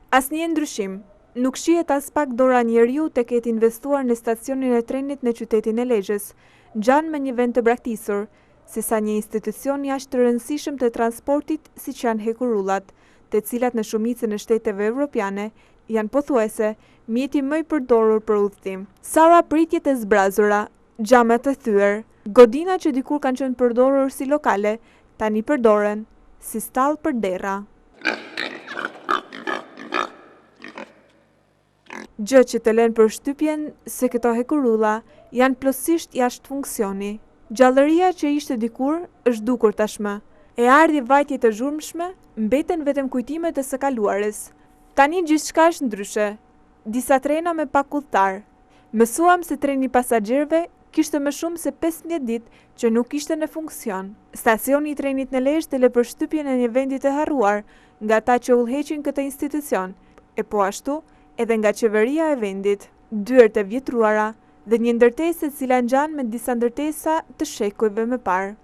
Asnjë ndryshim. Nuk shihet as pak dora njeriu tek ketë investuar në stacionin e trenit në qytetin e Lezhës, gjanë me një vend të braktisur, sesa një institucion jashtë të rëndësishëm të transportit siç janë hekurullat, të cilat në shumicën e shteteve evropiane janë pothuajse mjeti më i përdorur për udhëtim. Salla pritjet e zbrazura, xhamat të thyer, godina që dikur kanë qenë përdorur si lokale, tani përdoren si stall për derra. Gjë që të lën për shtypjen se këto hekurulla janë plotësisht jashtë funksioni. Gjallëria që ishte dikur është dukur tashmë. E ardhi vajtjet e zhurmshme mbeten vetëm kujtimet e së kaluarës. Tani gjithçka është ndryshe. Disa trena me pak udhëtar. Mësuam se treni i pasagerëve kishte më shumë se 15 ditë që nuk ishte në funksion. Stacioni i trenit në Lezhë të lë për shtypjen e një vendi të harruar nga ata që udhëheqin këtë institucion, e po ashtu edhe nga qeveria e vendit. Dyert e vjetruara dhe një ndërtesë e cila ngjan me disa ndërtesa të shekujve më parë.